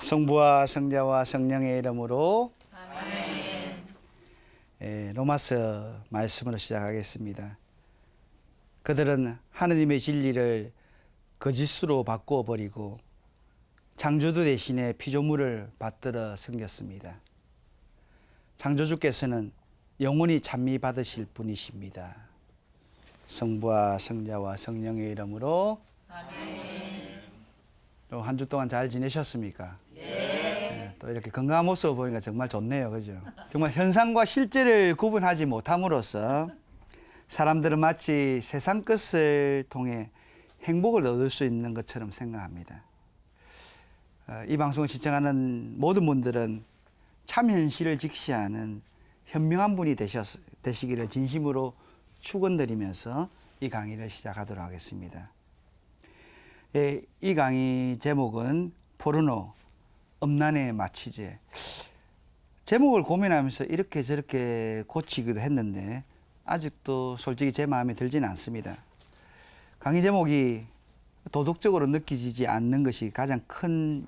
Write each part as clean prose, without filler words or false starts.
성부와 성자와 성령의 이름으로 로마서 말씀으로 시작하겠습니다. 그들은 하느님의 진리를 거짓으로 바꾸어 버리고 창조주 대신에 피조물을 받들어 섬겼습니다. 창조주께서는 영원히 찬미 받으실 분이십니다. 성부와 성자와 성령의 이름으로 한 주 동안 잘 지내셨습니까? 네. 또 이렇게 건강한 모습을 보니까 정말 좋네요. 그죠? 정말 현상과 실제를 구분하지 못함으로써 사람들은 마치 세상 것을 통해 행복을 얻을 수 있는 것처럼 생각합니다. 이 방송을 시청하는 모든 분들은 참 현실을 직시하는 현명한 분이 되시기를 진심으로 축원드리면서 이 강의를 시작하도록 하겠습니다. 이 강의 제목은 포르노, 음란의 마취제. 제목을 고민하면서 이렇게 저렇게 고치기도 했는데 아직도 솔직히 제 마음에 들지는 않습니다. 강의 제목이 도덕적으로 느껴지지 않는 것이 가장 큰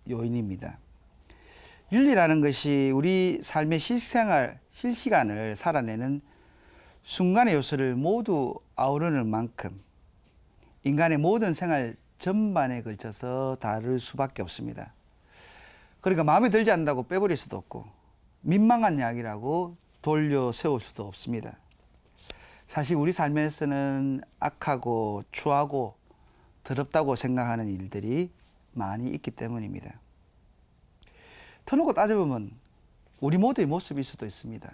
요인입니다. 윤리라는 것이 우리 삶의 실시간을 살아내는 순간의 요소를 모두 아우르는 만큼 인간의 모든 생활 전반에 걸쳐서 다룰 수밖에 없습니다. 그러니까 마음에 들지 않는다고 빼버릴 수도 없고 민망한 이야기라고 돌려 세울 수도 없습니다. 사실 우리 삶에서는 악하고 추하고 더럽다고 생각하는 일들이 많이 있기 때문입니다. 터놓고 따져보면 우리 모두의 모습일 수도 있습니다.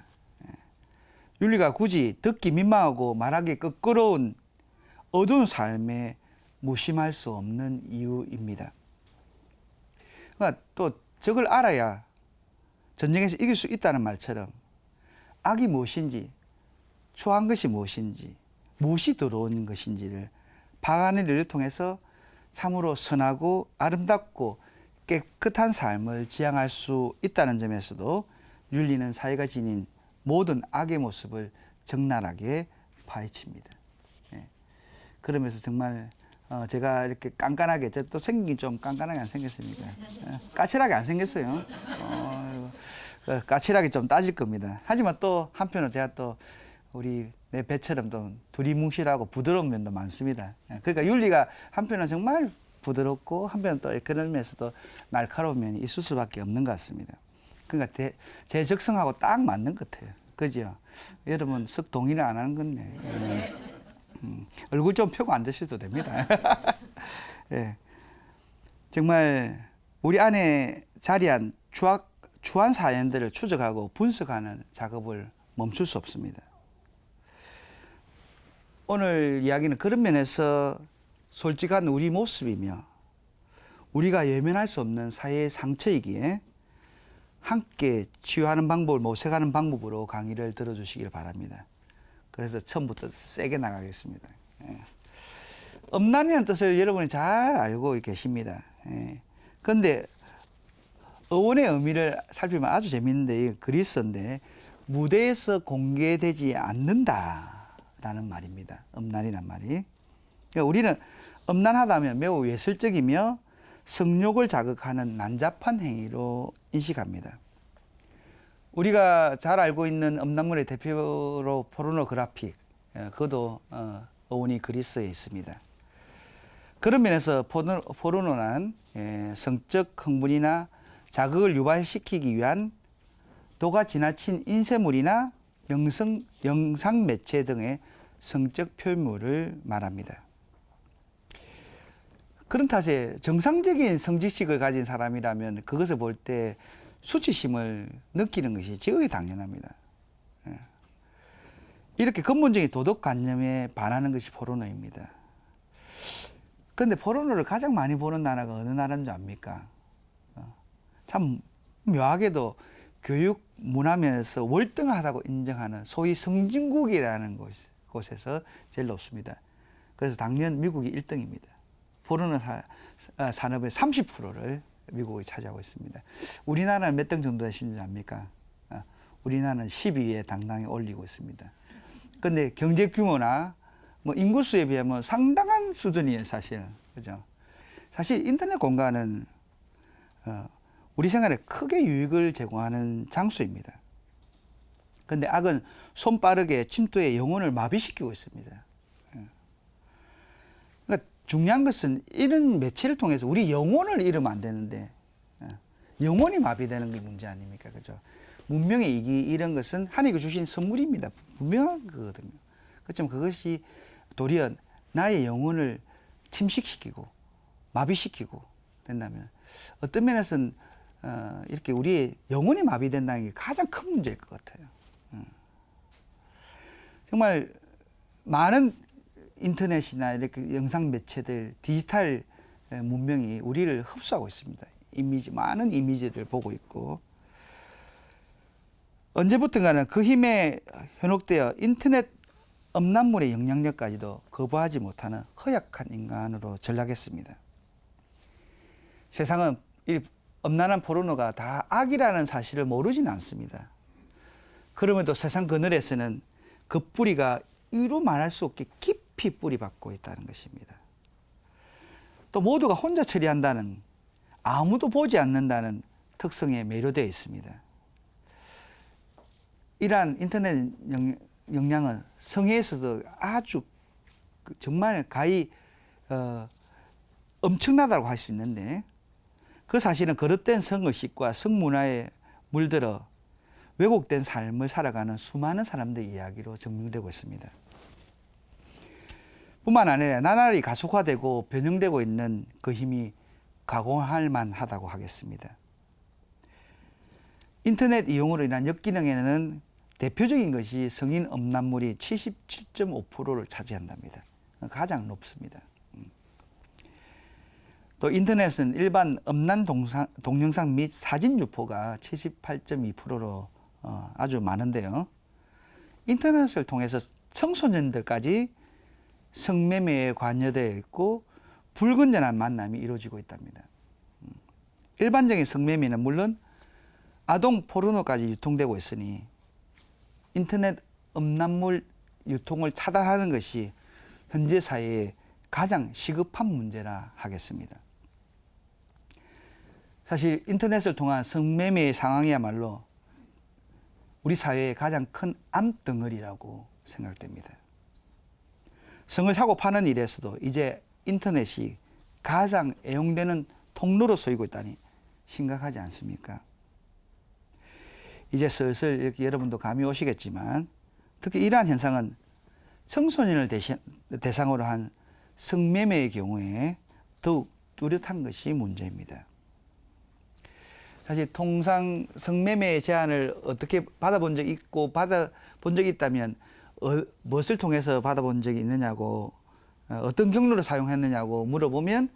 윤리가 굳이 듣기 민망하고 말하기 껄끄러운 어두운 삶에 무심할 수 없는 이유입니다. 그러니까 또 저걸 알아야 전쟁에서 이길 수 있다는 말처럼 악이 무엇인지, 추한 것이 무엇인지, 무엇이 들어온 것인지를 파악하는 일을 통해서 참으로 선하고 아름답고 깨끗한 삶을 지향할 수 있다는 점에서도 윤리는 사회가 지닌 모든 악의 모습을 적나라하게 파헤칩니다. 그러면서 정말 제가 이렇게 깐깐하게, 또 생긴 좀 깐깐하게 안 생겼습니까? 까칠하게 안 생겼어요. 까칠하게 좀 따질 겁니다. 하지만 또 한편으로 제가 또 우리 내 배처럼 또 두리뭉실하고 부드러운 면도 많습니다. 그러니까 윤리가 한편은 정말 부드럽고 한편은 또 그런 면에서도 날카로운 면이 있을 수밖에 없는 것 같습니다. 그러니까 제 적성하고 딱 맞는 것 같아요. 그죠? 여러분 썩 동의를 안 하는 건데. 얼굴 좀 펴고 앉으셔도 됩니다. 예. 정말 우리 안에 자리한 추한 사연들을 추적하고 분석하는 작업을 멈출 수 없습니다. 오늘 이야기는 그런 면에서 솔직한 우리 모습이며 우리가 외면할 수 없는 사회의 상처이기에 함께 치유하는 방법을 모색하는 방법으로 강의를 들어주시길 바랍니다. 그래서 처음부터 세게 나가겠습니다. 음란이라는 뜻을 여러분이 잘 알고 계십니다. 그런데 어원의 의미를 살피면 아주 재밌는데 그리스어인데 무대에서 공개되지 않는다라는 말입니다. 음란이란 말이. 그러니까 우리는 음란하다면 매우 외설적이며 성욕을 자극하는 난잡한 행위로 인식합니다. 우리가 잘 알고 있는 음란물의 대표로 포르노그래픽, 그것도 어원이 그리스에 있습니다. 그런 면에서 포르노는 성적 흥분이나 자극을 유발시키기 위한 도가 지나친 인쇄물이나 영상 매체 등의 성적 표현물을 말합니다. 그런 탓에 정상적인 성지식을 가진 사람이라면 그것을 볼 때 수치심을 느끼는 것이 지극히 당연합니다. 이렇게 근본적인 도덕관념에 반하는 것이 포르노입니다. 그런데 포르노를 가장 많이 보는 나라가 어느 나라인 줄 압니까? 참 묘하게도 교육 문화면에서 월등하다고 인정하는 소위 선진국이라는 곳에서 제일 높습니다. 그래서 당연 미국이 1등입니다. 포르노 산업의 30%를 미국이 차지하고 있습니다. 우리나라는 몇 등 정도 되시는지 압니까? 우리나라는 10위에 당당히 올리고 있습니다. 그런데 경제 규모나 뭐 인구수에 비하면 상당한 수준이에요, 사실. 그죠? 사실 인터넷 공간은 우리 생활에 크게 유익을 제공하는 장소입니다. 그런데 악은 손빠르게 침투해 영혼을 마비시키고 있습니다. 그러니까 중요한 것은 이런 매체를 통해서 우리 영혼을 잃으면 안 되는데 영혼이 마비되는 게 문제 아닙니까? 그죠? 문명의 이기 이런 것은 하나님이 주신 선물입니다. 분명한 거거든요. 그렇지만 그것이 도리어 나의 영혼을 침식시키고 마비시키고 된다면 어떤 면에서는 이렇게 우리의 영혼이 마비된다는 게 가장 큰 문제일 것 같아요. 정말 많은 인터넷이나 이렇게 영상 매체들, 디지털 문명이 우리를 흡수하고 있습니다. 많은 이미지를 보고 있고 언제부턴가는 그 힘에 현혹되어 인터넷 음란물의 영향력까지도 거부하지 못하는 허약한 인간으로 전락했습니다. 세상은 이 음란한 포르노가 다 악이라는 사실을 모르지는 않습니다. 그럼에도 세상 그늘에서는 그 뿌리가 이루 말할 수 없게 깊이 뿌리박고 있다는 것입니다. 또 모두가 혼자 처리한다는, 아무도 보지 않는다는 특성에 매료되어 있습니다. 이러한 인터넷 영향은 성회에서도 아주 정말 가히 엄청나다고 할 수 있는데 그 사실은 거듭된 성의식과 성문화에 물들어 왜곡된 삶을 살아가는 수많은 사람들의 이야기로 증명되고 있습니다. 뿐만 아니라 나날이 가속화되고 변형되고 있는 그 힘이 각오할 만하다고 하겠습니다. 인터넷 이용으로 인한 역기능에는 대표적인 것이 성인 음란물이 77.5%를 차지한답니다. 가장 높습니다. 또 인터넷은 일반 음란 동영상 및 사진 유포가 78.2%로 아주 많은데요. 인터넷을 통해서 청소년들까지 성매매에 관여되어 있고 불건전한 만남이 이루어지고 있답니다. 일반적인 성매매는 물론 아동 포르노까지 유통되고 있으니 인터넷 음란물 유통을 차단하는 것이 현재 사회의 가장 시급한 문제라 하겠습니다. 사실 인터넷을 통한 성매매의 상황이야말로 우리 사회의 가장 큰 암덩어리라고 생각됩니다. 성을 사고 파는 일에서도 이제 인터넷이 가장 애용되는 통로로 쓰이고 있다니 심각하지 않습니까? 이제 슬슬 이렇게 여러분도 감이 오시겠지만 특히 이러한 현상은 청소년을 대상으로 한 성매매의 경우에 더욱 뚜렷한 것이 문제입니다. 사실 통상 성매매의 제안을 어떻게 받아본 적이 있고 받아본 적이 있다면 무엇을 통해서 받아본 적이 있느냐고 어떤 경로를 사용했느냐고 물어보면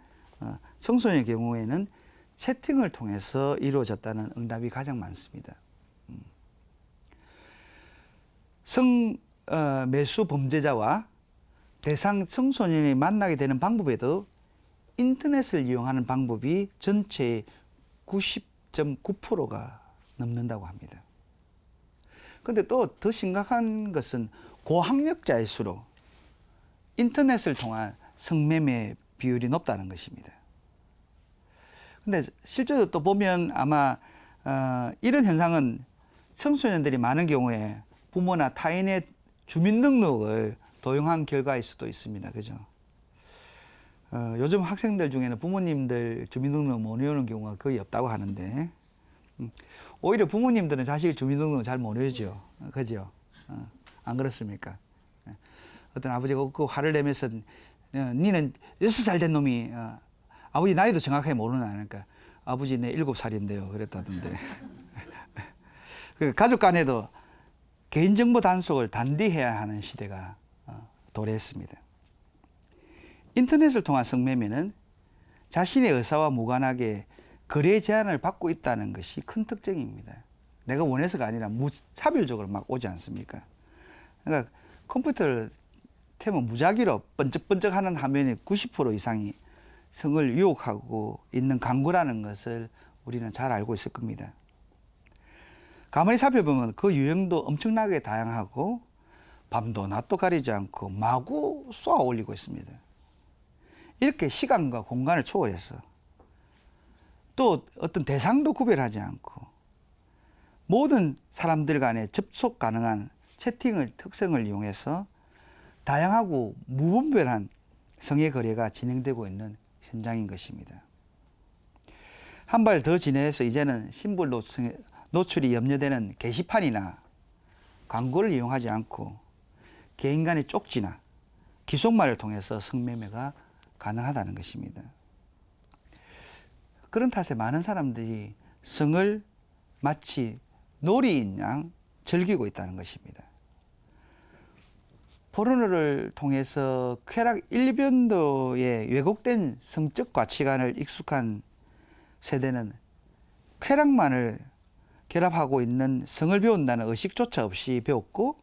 청소년의 경우에는 채팅을 통해서 이루어졌다는 응답이 가장 많습니다. 매수 범죄자와 대상 청소년이 만나게 되는 방법에도 인터넷을 이용하는 방법이 전체의 90.9%가 넘는다고 합니다. 그런데 또 더 심각한 것은 고학력자일수록 인터넷을 통한 성매매 비율이 높다는 것입니다. 그런데 실제로 또 보면 아마 이런 현상은 청소년들이 많은 경우에 부모나 타인의 주민등록을 도용한 결과일 수도 있습니다. 그죠? 요즘 학생들 중에는 부모님들 주민등록 못 외우는 경우가 거의 없다고 하는데, 오히려 부모님들은 자식 주민등록을 잘 못 외우죠. 그죠? 안 그렇습니까? 어떤 아버지가 그 화를 내면서, 니는 6살 된 놈이, 아버지 나이도 정확하게 모르는 아니까, 아버지 내 7살인데요. 그랬다던데. 가족 간에도 개인정보 단속을 단디해야 하는 시대가 도래했습니다. 인터넷을 통한 성매매는 자신의 의사와 무관하게 거래 제한을 받고 있다는 것이 큰 특징입니다. 내가 원해서가 아니라 무차별적으로 막 오지 않습니까? 그러니까 컴퓨터를 켜면 무작위로 번쩍번쩍하는 화면의 90% 이상이 성을 유혹하고 있는 광고라는 것을 우리는 잘 알고 있을 겁니다. 가만히 살펴보면 그 유형도 엄청나게 다양하고 밤도 낮도 가리지 않고 마구 쏘아 올리고 있습니다. 이렇게 시간과 공간을 초월해서 또 어떤 대상도 구별하지 않고 모든 사람들 간에 접속 가능한 채팅의 특성을 이용해서 다양하고 무분별한 성의 거래가 진행되고 있는 현장인 것입니다. 한 발 더 진해서 이제는 신분 노출이 염려되는 게시판이나 광고를 이용하지 않고 개인 간의 쪽지나 기속말을 통해서 성매매가 가능하다는 것입니다. 그런 탓에 많은 사람들이 성을 마치 놀이인 양 즐기고 있다는 것입니다. 포르노를 통해서 쾌락 일변도의 왜곡된 성적 가치관을 익숙한 세대는 쾌락만을 결합하고 있는 성을 배운다는 의식조차 없이 배웠고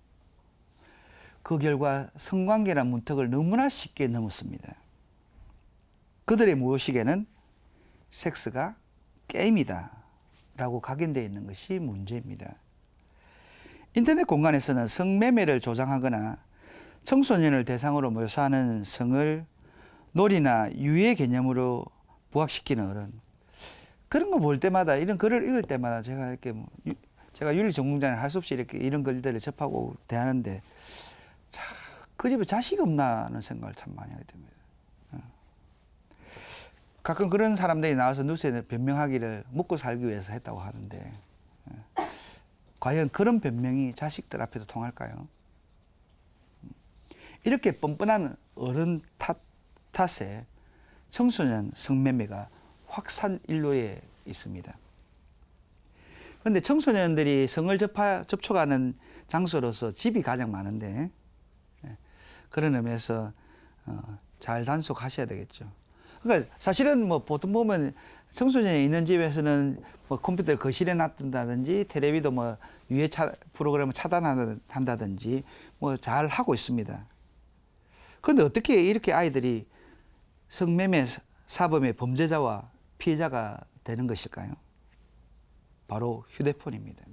그 결과 성관계란 문턱을 너무나 쉽게 넘었습니다. 그들의 무의식에는 섹스가 게임이다 라고 각인되어 있는 것이 문제입니다. 인터넷 공간에서는 성매매를 조장하거나 청소년을 대상으로 묘사하는 성을 놀이나 유해 개념으로 부각시키는 어른, 그런 거 볼 때마다, 이런 글을 읽을 때마다 제가 이렇게 제가 윤리 전공자는 할 수 없이 이렇게 이런 글들을 접하고 대하는데 그 집에 자식이 없나 하는 생각을 참 많이 하게 됩니다. 가끔 그런 사람들이 나와서 뉴스에 변명하기를 먹고 살기 위해서 했다고 하는데 과연 그런 변명이 자식들 앞에도 통할까요? 이렇게 뻔뻔한 어른 탓에 청소년 성매매가 확산일로에 있습니다. 그런데 청소년들이 성을 접촉하는 장소로서 집이 가장 많은데 그런 의미에서 잘 단속하셔야 되겠죠. 그러니까 사실은 뭐 보통 보면 청소년이 있는 집에서는 뭐 컴퓨터를 거실에 놔둔다든지 텔레비도 뭐 유해 프로그램을 차단한다든지 뭐 잘 하고 있습니다. 그런데 어떻게 이렇게 아이들이 성매매 사범의 범죄자와 피해자가 되는 것일까요? 바로 휴대폰입니다.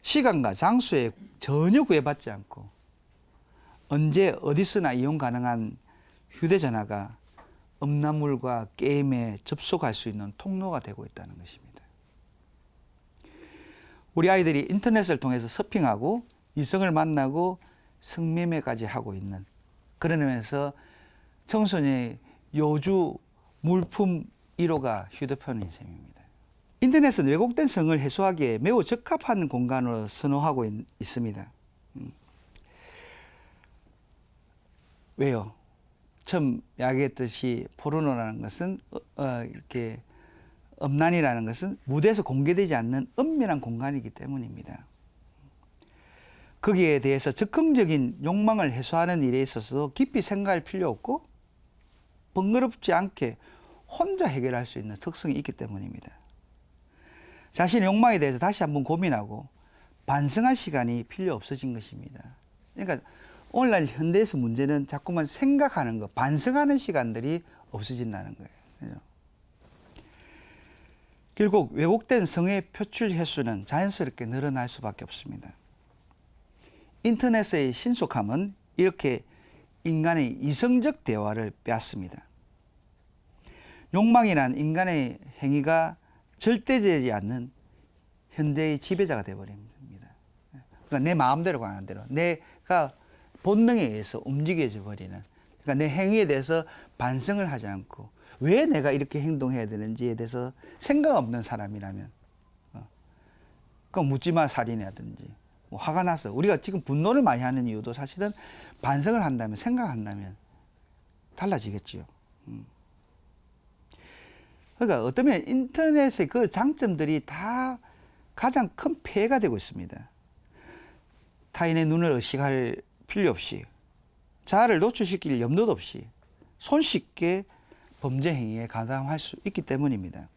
시간과 장소에 전혀 구애받지 않고 언제 어디서나 이용 가능한 휴대전화가 음란물과 게임에 접속할 수 있는 통로가 되고 있다는 것입니다. 우리 아이들이 인터넷을 통해서 서핑하고 이성을 만나고 성매매까지 하고 있는 그런 의미에서 청소년의 요주 물품 1호가 휴대폰인 셈입니다. 인터넷은 왜곡된 성을 해소하기에 매우 적합한 공간으로 선호하고 있습니다. 왜요? 처음 이야기했듯이 포르노라는 것은 이렇게 음란이라는 것은 무대에서 공개되지 않는 은밀한 공간이기 때문입니다. 거기에 대해서 적극적인 욕망을 해소하는 일에 있어서 깊이 생각할 필요 없고 번거롭지 않게 혼자 해결할 수 있는 특성이 있기 때문입니다. 자신의 욕망에 대해서 다시 한번 고민하고 반성할 시간이 필요 없어진 것입니다. 그러니까 오늘날 현대에서 문제는 자꾸만 생각하는 것, 반성하는 시간들이 없어진다는 거예요. 결국 왜곡된 성의 표출 횟수는 자연스럽게 늘어날 수밖에 없습니다. 인터넷의 신속함은 이렇게 인간의 이성적 대화를 빼앗습니다. 욕망이란 인간의 행위가 절대되지 않는 현대의 지배자가 되어버립니다. 그러니까 내 마음대로 가는 대로 내가 본능에 의해서 움직여져 버리는, 그러니까 내 행위에 대해서 반성을 하지 않고 왜 내가 이렇게 행동해야 되는지에 대해서 생각 없는 사람이라면 그 묻지마 살인이라든지 뭐 화가 나서 우리가 지금 분노를 많이 하는 이유도 사실은 반성을 한다면, 생각한다면 달라지겠지요. 그러니까 어쩌면 인터넷의 그 장점들이 다 가장 큰 폐해가 되고 있습니다. 타인의 눈을 의식할 필요 없이, 자아를 노출시킬 염려도 없이 손쉽게 범죄 행위에 가담할 수 있기 때문입니다.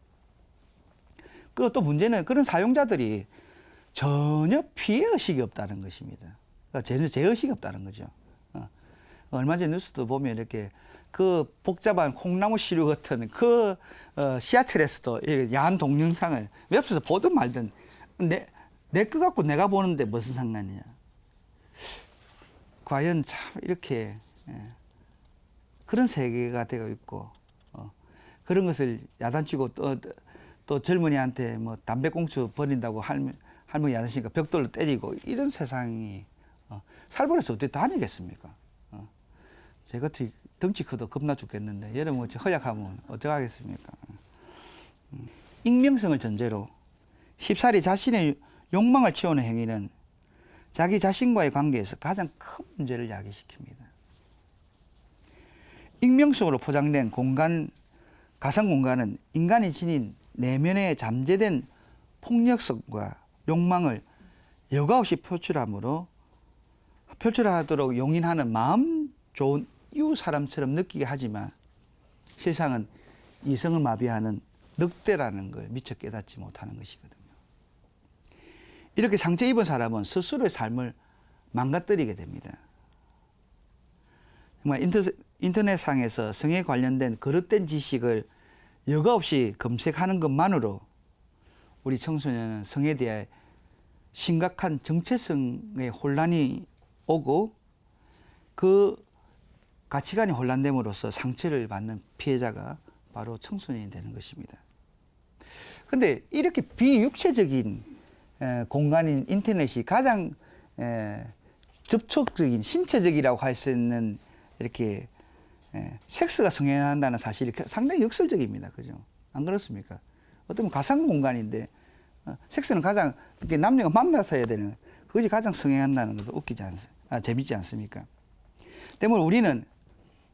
그리고 또 문제는 그런 사용자들이 전혀 피해의식이 없다는 것입니다. 그러니까 전혀 죄의식이 없다는 거죠. 얼마 전 뉴스도 보면 이렇게 그 복잡한 콩나무 시루 같은 그 지하철에서도 야한 동영상을 옆에서 보든 말든 내 거 갖고 내가 보는데 무슨 상관이냐. 과연 참 이렇게 그런 세계가 되어 있고 그런 것을 야단치고 또 젊은이한테 뭐 담배꽁초 버린다고 할머니 야단치니까 벽돌로 때리고 이런 세상이 살벌해서 어떻게 다니겠습니까? 제 같이 덩치 커도 겁나 죽겠는데 여러분 허약하면 어떡하겠습니까? 익명성을 전제로 쉽사리 자신의 욕망을 채우는 행위는 자기 자신과의 관계에서 가장 큰 문제를 야기시킵니다. 익명성으로 포장된 공간, 가상 공간은 인간이 지닌 내면의 잠재된 폭력성과 욕망을 여과 없이 표출하도록 용인하는 마음 좋은 이웃 사람처럼 느끼게 하지만 세상은 이성을 마비하는 늑대라는 걸 미처 깨닫지 못하는 것이거든요. 이렇게 상처 입은 사람은 스스로의 삶을 망가뜨리게 됩니다. 정말 인터넷상에서 성에 관련된 그릇된 지식을 여과 없이 검색하는 것만으로 우리 청소년은 성에 대해 심각한 정체성의 혼란이 오고 그 가치관이 혼란됨으로써 상처를 받는 피해자가 바로 청소년이 되는 것입니다. 그런데 이렇게 비육체적인 공간인 인터넷이 가장 접촉적인 신체적이라고 할 수 있는 이렇게 섹스가 성행한다는 사실이 상당히 역설적입니다. 그죠? 안 그렇습니까? 어떤 가상 공간인데 섹스는 가장 이렇게 남녀가 만나서 해야 되는 그것이 가장 성행한다는 것도 재밌지 않습니까? 때문에 우리는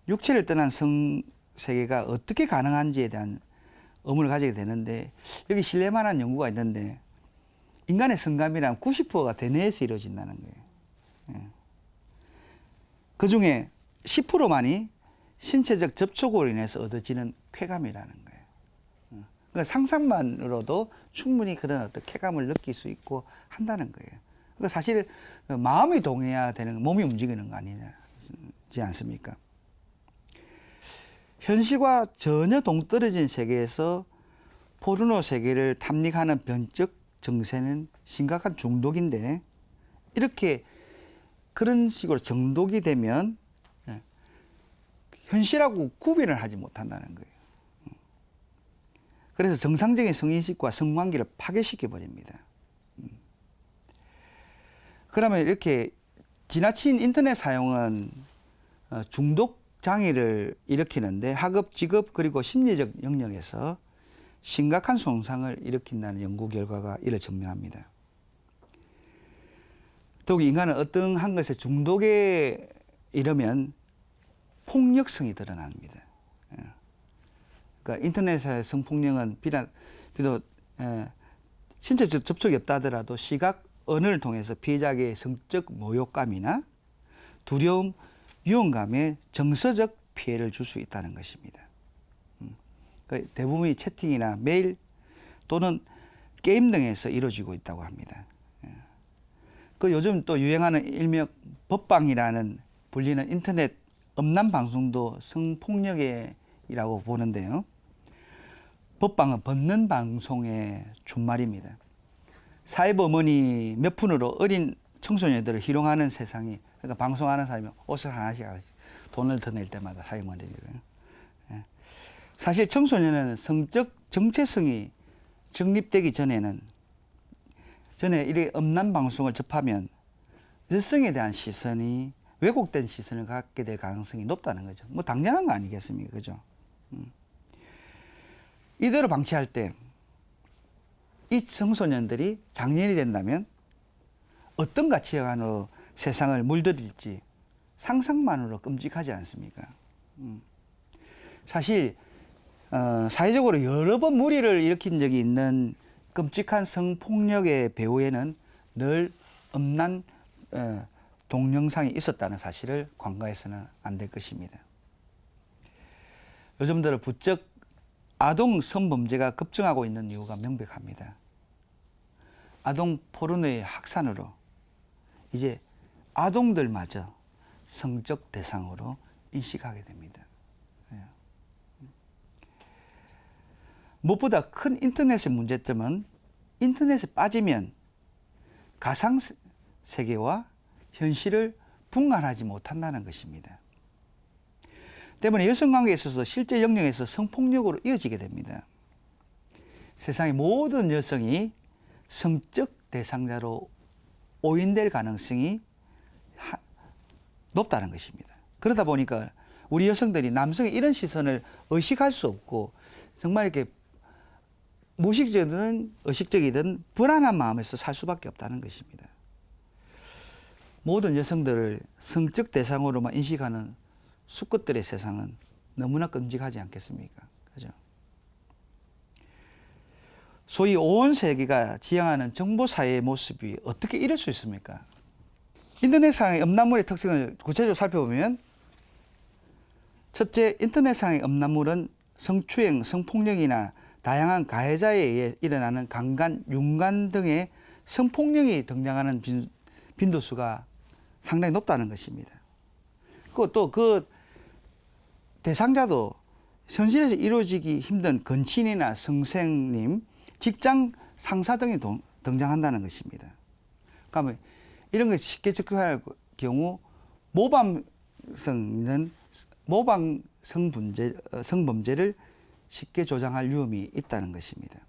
육체를 떠난 성 세계가 어떻게 가능한지에 대한 의문을 가지게 되는데 여기 신뢰만한 연구가 있는데 인간의 성감이란 90%가 대뇌에서 이루어진다는 거예요. 그 중에 10%만이 신체적 접촉으로 인해서 얻어지는 쾌감이라는 거예요. 그러니까 상상만으로도 충분히 그런 어떤 쾌감을 느낄 수 있고 한다는 거예요. 그러니까 사실 마음이 동해야 되는 몸이 움직이는 거 아니지 않습니까? 현실과 전혀 동떨어진 세계에서 포르노 세계를 탐닉하는 변적 정세는 심각한 중독인데 이렇게 그런 식으로 중독이 되면 현실하고 구별을 하지 못한다는 거예요. 그래서 정상적인 성인식과 성관계를 파괴시켜 버립니다. 그러면 이렇게 지나친 인터넷 사용은 중독 장애를 일으키는데 학업, 직업 그리고 심리적 영역에서 심각한 손상을 일으킨다는 연구 결과가 이를 증명합니다. 더욱 인간은 어떤 한 것에 중독에 이르면 폭력성이 드러납니다. 그러니까 인터넷의 성폭력은 비록 신체적 접촉이 없다 하더라도 시각, 언어를 통해서 피해자에게 성적 모욕감이나 두려움, 유언감에 정서적 피해를 줄 수 있다는 것입니다. 그러니까 대부분이 채팅이나 메일 또는 게임 등에서 이루어지고 있다고 합니다. 그 요즘 또 유행하는 일명 법방이라는 불리는 인터넷 음란 방송도 성폭력이라고 보는데요. 법방은 벗는 방송의 준말입니다. 사이버 어머니 몇 푼으로 어린 청소년들을 희롱하는 세상이 그러니까 방송하는 사람이 옷을 하나씩 돈을 더 낼 때마다 사용하는 거예요. 사실 청소년은 성적 정체성이 정립되기 전에 이렇게 음란 방송을 접하면 여성에 대한 시선이 왜곡된 시선을 갖게 될 가능성이 높다는 거죠. 뭐 당연한 거 아니겠습니까? 그죠? 이대로 방치할 때 이 청소년들이 장년이 된다면 어떤 가치관으로 세상을 물들일지 상상만으로 끔찍하지 않습니까? 사실 사회적으로 여러 번 무리를 일으킨 적이 있는 끔찍한 성폭력의 배후에는 늘 음란 동영상이 있었다는 사실을 간과해서는 안 될 것입니다. 요즘 들어 부쩍 아동 성범죄가 급증하고 있는 이유가 명백합니다. 아동 포르노의 확산으로 이제 아동들마저 성적 대상으로 인식하게 됩니다. 무엇보다 큰 인터넷의 문제점은 인터넷에 빠지면 가상 세계와 현실을 분간하지 못한다는 것입니다. 때문에 여성관계에 있어서 실제 영역에서 성폭력으로 이어지게 됩니다. 세상의 모든 여성이 성적 대상자로 오인될 가능성이 높다는 것입니다. 그러다 보니까 우리 여성들이 남성의 이런 시선을 의식할 수 없고 정말 이렇게 무의식적이든 의식적이든 불안한 마음에서 살 수밖에 없다는 것입니다. 모든 여성들을 성적 대상으로만 인식하는 수컷들의 세상은 너무나 끔찍하지 않겠습니까? 그죠? 소위 온 세계가 지향하는 정보사회의 모습이 어떻게 이럴 수 있습니까? 인터넷상의 음란물의 특성을 구체적으로 살펴보면 첫째, 인터넷상의 음란물은 성추행, 성폭력이나 다양한 가해자에 의해 일어나는 강간, 윤간 등의 성폭력이 등장하는 빈도수가 상당히 높다는 것입니다. 또 그 대상자도 현실에서 이루어지기 힘든 건친이나 선생님, 직장 상사 등이 등장한다는 것입니다. 그러면 이런 것을 쉽게 접근할 경우 모방 성범죄를 쉽게 조장할 위험이 있다는 것입니다.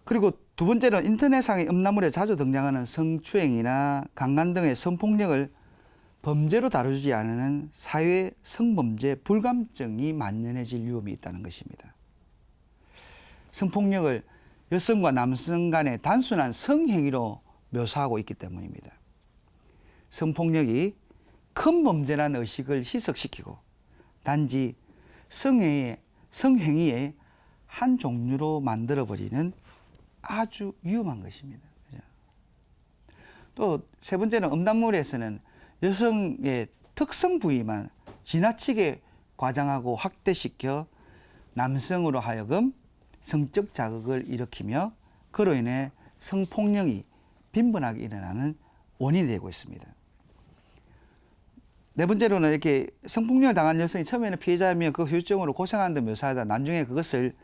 그리고 두 번째는 인터넷상의 음란물에 자주 등장하는 성추행이나 강간 등의 성폭력을 범죄로 다루지 않는 사회 성범죄 불감증이 만연해질 위험이 있다는 것입니다. 성폭력을 여성과 남성 간의 단순한 성행위로 묘사하고 있기 때문입니다. 성폭력이 큰 범죄라는 의식을 희석시키고 단지 성행위의 한 종류로 만들어버리는 아주 위험한 것입니다. 또 세 번째는 음란물에서는 여성의 특성 부위만 지나치게 과장하고 확대시켜 남성으로 하여금 성적 자극을 일으키며 그로 인해 성폭력이 빈번하게 일어나는 원인이 되고 있습니다. 네 번째로는 이렇게 성폭력을 당한 여성이 처음에는 피해자이며 그 후유증으로 고생하는 듯 묘사하다 나중에 그것을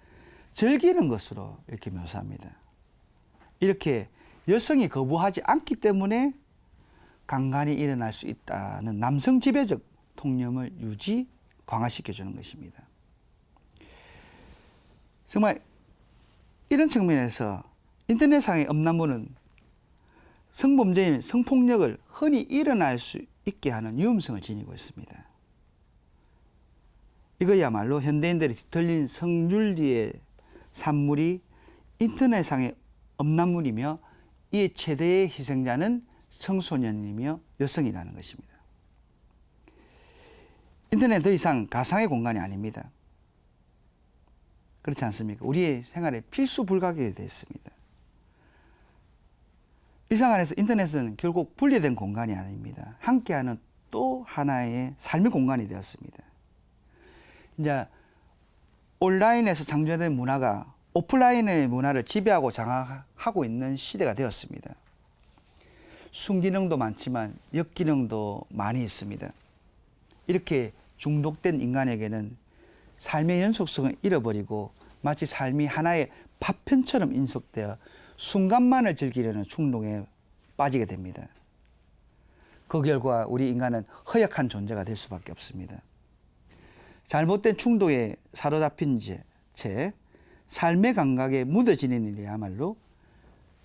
즐기는 것으로 이렇게 묘사합니다. 이렇게 여성이 거부하지 않기 때문에 강간이 일어날 수 있다는 남성 지배적 통념을 강화시켜주는 것입니다. 정말 이런 측면에서 인터넷상의 음란물은 성범죄인 성폭력을 흔히 일어날 수 있게 하는 위험성을 지니고 있습니다. 이거야말로 현대인들이 뒤틀린 성윤리의 산물이 인터넷상의 음란물이며 이 최대의 희생자는 청소년이며 여성이라는 것입니다. 인터넷은 더 이상 가상의 공간이 아닙니다. 그렇지 않습니까? 우리의 생활에 필수 불가결이 되어 있습니다. 일상 안에서 인터넷은 결국 분리된 공간이 아닙니다. 함께하는 또 하나의 삶의 공간이 되었습니다. 이제 온라인에서 창조된 문화가 오프라인의 문화를 지배하고 장악하고 있는 시대가 되었습니다. 순기능도 많지만 역기능도 많이 있습니다. 이렇게 중독된 인간에게는 삶의 연속성을 잃어버리고 마치 삶이 하나의 파편처럼 인식되어 순간만을 즐기려는 충동에 빠지게 됩니다. 그 결과 우리 인간은 허약한 존재가 될 수밖에 없습니다. 잘못된 충동에 사로잡힌 채 삶의 감각에 묻어지는 일이야말로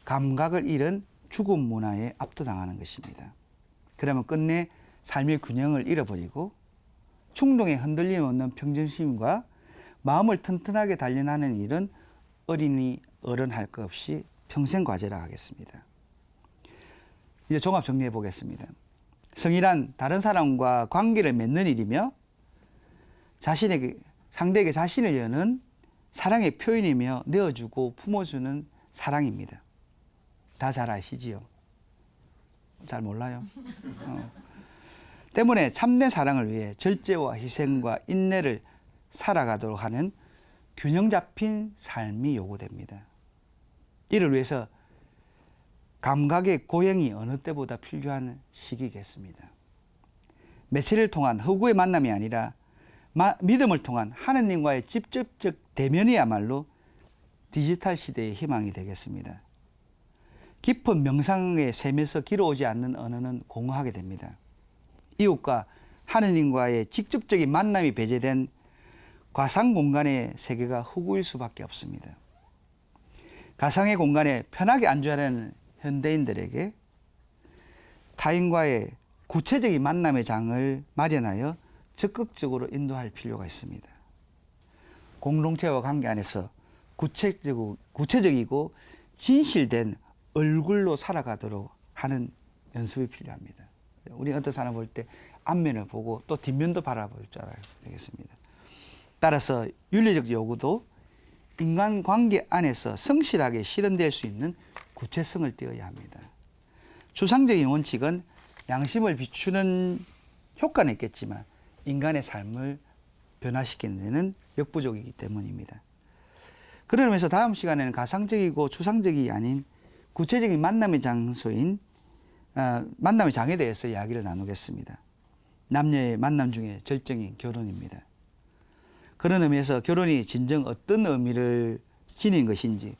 감각을 잃은 죽음 문화에 압도당하는 것입니다. 그러면 끝내 삶의 균형을 잃어버리고 충동에 흔들림 없는 평정심과 마음을 튼튼하게 단련하는 일은 어린이, 어른 할 것 없이 평생 과제라 하겠습니다. 이제 종합 정리해 보겠습니다. 성이란 다른 사람과 관계를 맺는 일이며 상대에게 자신을 여는 사랑의 표현이며 내어주고 품어주는 사랑입니다. 다 잘 아시지요? 잘 몰라요? 때문에 참된 사랑을 위해 절제와 희생과 인내를 살아가도록 하는 균형 잡힌 삶이 요구됩니다. 이를 위해서 감각의 고행이 어느 때보다 필요한 시기겠습니다. 매체를 통한 허구의 만남이 아니라 믿음을 통한 하느님과의 직접적 대면이야말로 디지털 시대의 희망이 되겠습니다. 깊은 명상의 샘에서 길어오지 않는 언어는 공허하게 됩니다. 이웃과 하느님과의 직접적인 만남이 배제된 가상 공간의 세계가 허구일 수밖에 없습니다. 가상의 공간에 편하게 안주하려는 현대인들에게 타인과의 구체적인 만남의 장을 마련하여 적극적으로 인도할 필요가 있습니다. 공동체와 관계 안에서 구체적이고 진실된 얼굴로 살아가도록 하는 연습이 필요합니다. 우리 어떤 사람 볼 때 앞면을 보고 또 뒷면도 바라볼 줄 알아야 되겠습니다. 따라서 윤리적 요구도 인간관계 안에서 성실하게 실현될 수 있는 구체성을 띄어야 합니다. 추상적인 원칙은 양심을 비추는 효과는 있겠지만 인간의 삶을 변화시키는 데는 역부족이기 때문입니다. 그런 의미에서 다음 시간에는 가상적이고 추상적이 아닌 구체적인 만남의 장소인 만남의 장에 대해서 이야기를 나누겠습니다. 남녀의 만남 중에 절정인 결혼입니다. 그런 의미에서 결혼이 진정 어떤 의미를 지닌 것인지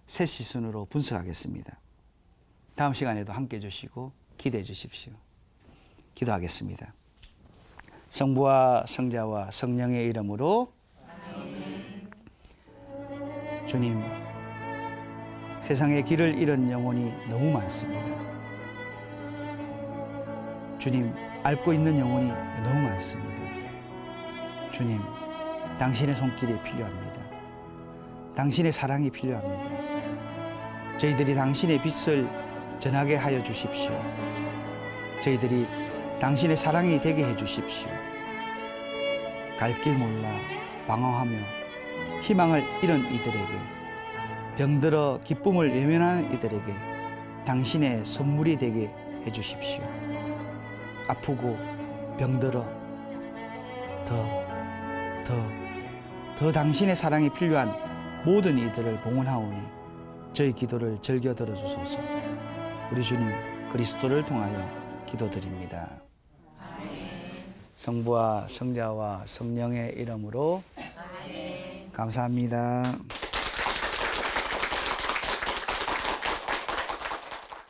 세 시순으로 분석하겠습니다. 다음 시간에도 함께해 주시고 기대해 주십시오. 기도하겠습니다. 성부와 성자와 성령의 이름으로 아멘. 주님, 세상에 길을 잃은 영혼이 너무 많습니다. 주님, 앓고 있는 영혼이 너무 많습니다. 주님, 당신의 손길이 필요합니다. 당신의 사랑이 필요합니다. 저희들이 당신의 빛을 전하게 하여 주십시오. 저희들이 당신의 사랑이 되게 해 주십시오. 갈 길 몰라 방황하며 희망을 잃은 이들에게, 병들어 기쁨을 외면하는 이들에게 당신의 선물이 되게 해 주십시오. 아프고 병들어 더 당신의 사랑이 필요한 모든 이들을 봉헌하오니 저희 기도를 즐겨 들어주소서. 우리 주님 그리스도를 통하여 기도드립니다. 아멘. 성부와 성자와 성령의 이름으로 아멘. 감사합니다.